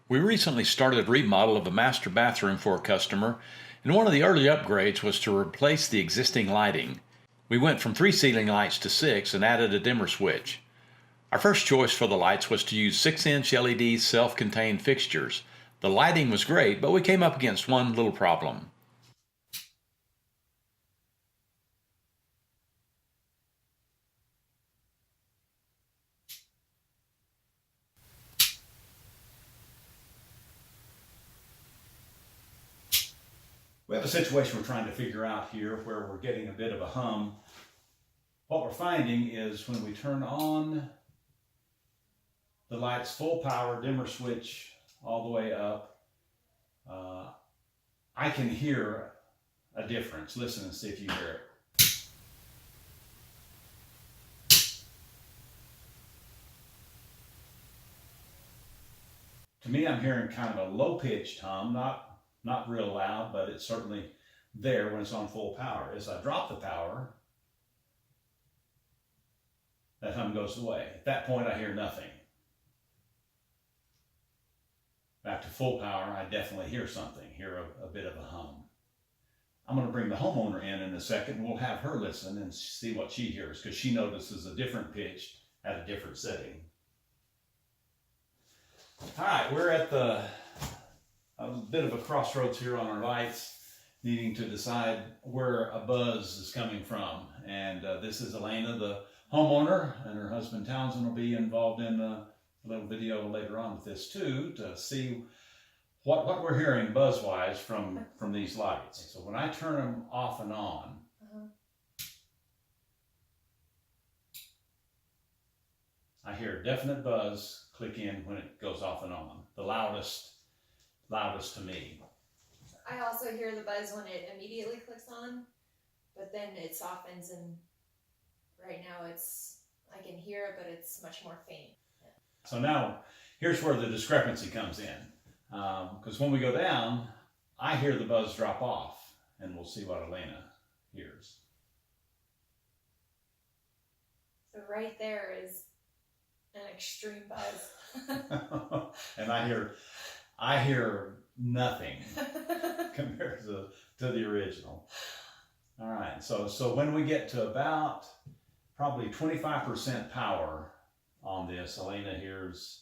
We recently started a remodel of a master bathroom for a customer, and one of the early upgrades was to replace the existing lighting. We went from 3 ceiling lights to 6 and added a dimmer switch. Our first choice for the lights was to use 6-inch LED self-contained fixtures. The lighting was great, but we came up against one little problem. We have a situation we're trying to figure out here where we're getting a bit of a hum. What we're finding is when we turn on the lights full power, dimmer switch all the way up, I can hear a difference. Listen and see if you hear it. To me, I'm hearing kind of a low-pitched hum, not real loud, but it's certainly there when it's on full power. As I drop the power, that hum goes away. At that point, I hear nothing. Back to full power, I definitely hear something, hear a bit of a hum. I'm going to bring the homeowner in a second, and we'll have her listen and see what she hears, because she notices a different pitch at a different setting. All right, we're at a bit of a crossroads here on our lights, needing to decide where a buzz is coming from. And this is Elena, the homeowner, and her husband Townsend will be involved in a little video later on with this too, to see what we're hearing buzz-wise from these lights. So when I turn them off and on, I hear a definite buzz click in when it goes off and on. The loudest to me. I also hear the buzz when it immediately clicks on, but then it softens, and right now I can hear it, but it's much more faint. Yeah. So now here's where the discrepancy comes in. Because when we go down, I hear the buzz drop off, and we'll see what Elena hears. So right there is an extreme buzz. And I hear nothing compared to the original. All right, so when we get to about probably 25% power on this, Elena hears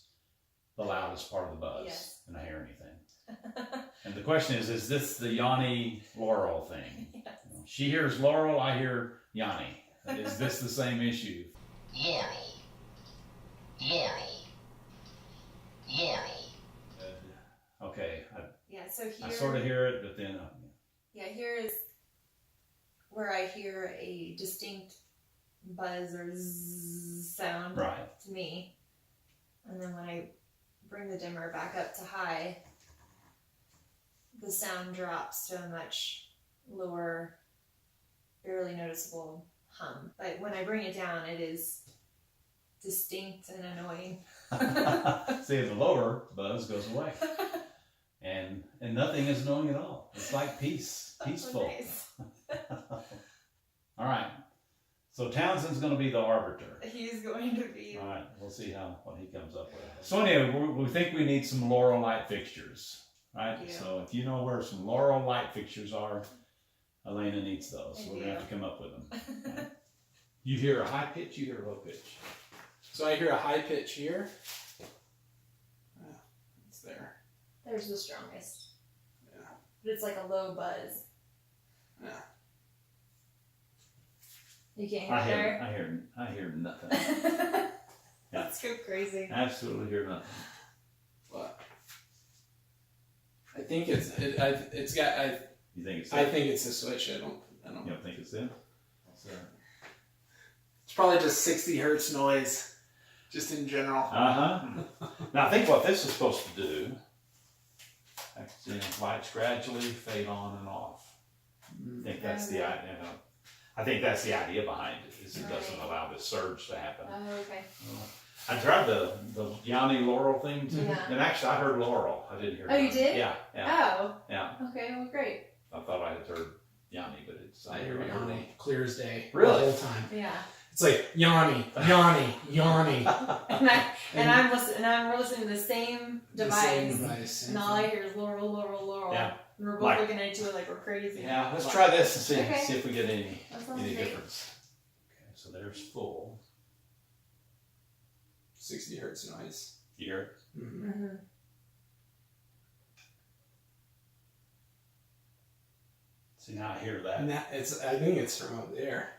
the loudest part of the buzz, yes. And I hear anything. And the question is this the Yanny Laurel thing? Yes. She hears Laurel, I hear Yanny. Is this the same issue? Yanny. Okay, Yeah, so here, I sort of hear it, but then... yeah, here is where I hear a distinct buzz or zzz sound Right. to me. And then when I bring the dimmer back up to high, the sound drops to a much lower, barely noticeable hum. But when I bring it down, it is distinct and annoying. See, the lower buzz goes away. And nothing is annoying at all. It's like peaceful. Oh, nice. All right. So Townsend's going to be the arbiter. He's going to be. All right. We'll see what he comes up with. So anyway, we think we need some Laurel light fixtures, right? Yeah. So if you know where some Laurel light fixtures are, Elena needs those. So I we're do. going to have to come up with them. Right? You hear a high pitch, you hear a low pitch. So I hear a high pitch here. It's there. There's the strongest. Yeah. But it's like a low buzz. Yeah. You can't hear I hear nothing. Let's go crazy. Absolutely hear nothing. What? I think it's got. You think it's I think it's a switch. I don't. You don't think it's in? It's probably just 60 hertz noise, just in general. Now I think what this is supposed to do, lights gradually fade on and off. I think that's the idea. I think that's the idea behind it. Is it doesn't allow this surge to happen. Oh, okay. I tried the Yanny Laurel thing too, Yeah. and actually I heard Laurel. I didn't hear. Oh, you Yanny. did? Yeah. Oh. Yeah. Okay, well, great. I thought I had heard Yanny, but it's. I hear Yanny clear as day. Really? The whole time. Yeah. It's like Yanny, Yanny, Yanny. I'm listening to the same The device. same device. And all I hear is Laurel, Laurel, Laurel. Yeah. And we're both Like- looking at each other like we're crazy. Yeah, let's try this and see, Okay. see if we get any That sounds great. difference. Okay, so there's full. 60 hertz noise. You hear it? Mm-hmm. Mm-hmm. See, now I hear that. And that I think it's from up there.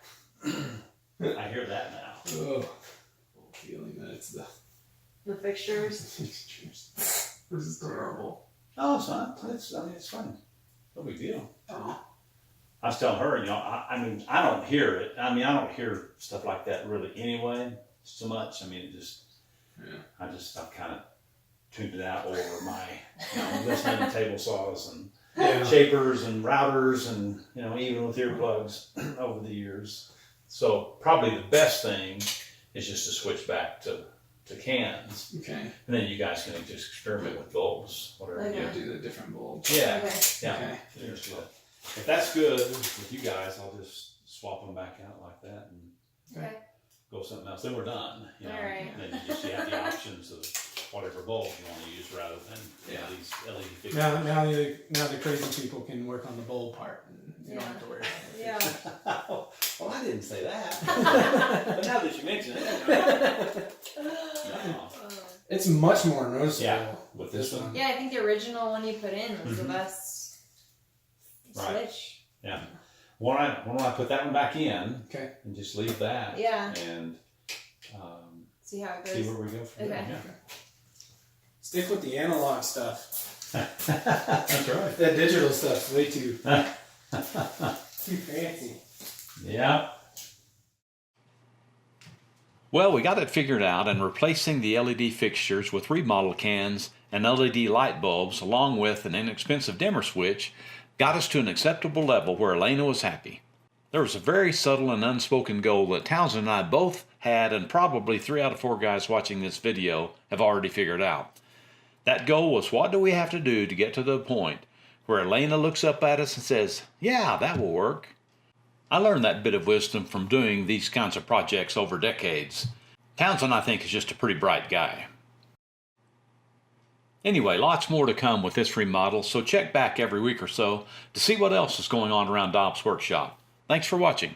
I hear that now. Oh, feeling that it's the The fixtures. fixtures. This is terrible. No, it's not. It's fine. No big deal. Oh. I was telling her, I mean, I don't hear it. I mean, I don't hear stuff like that really anyway so much. I mean, it just, Yeah. I've kind of tuned it out over my, listening to table saws and Yeah. shapers and routers and, even with earplugs over the years. So probably the best thing is just to switch back to cans. Okay. And then you guys can just experiment with bulbs, whatever. Okay. you Yeah, do the different bulbs. Yeah. Okay. Yeah. Okay. Here's what- If that's good with you guys, I'll just swap them back out like that and Okay. go with something else. Then we're done. All right. And then you have the options of whatever bulb you want to use rather than these LED fixtures. Now the crazy people can work on the bulb part, and you don't have to worry about it. Yeah. Well, I didn't say that. But now that you mention it, no. It's much more noticeable. Yeah, with this one. Yeah, I think the original one you put in was the best Right. switch. Yeah. Why don't I put that one back in Okay. and just leave that Yeah. and See how it see goes. where we go from Okay. there. Stick with the analog stuff. Yeah. That's right. That digital stuff's way too fancy. Yeah. Well, we got it figured out, and replacing the LED fixtures with remodel cans and LED light bulbs, along with an inexpensive dimmer switch, got us to an acceptable level where Elena was happy. There was a very subtle and unspoken goal that Townsend and I both had, and probably 3 out of 4 guys watching this video have already figured out. That goal was, what do we have to do to get to the point where Elena looks up at us and says, yeah, that will work. I learned that bit of wisdom from doing these kinds of projects over decades. Townsend, I think, is just a pretty bright guy. Anyway, lots more to come with this remodel, so check back every week or so to see what else is going on around Dobbs' workshop. Thanks for watching.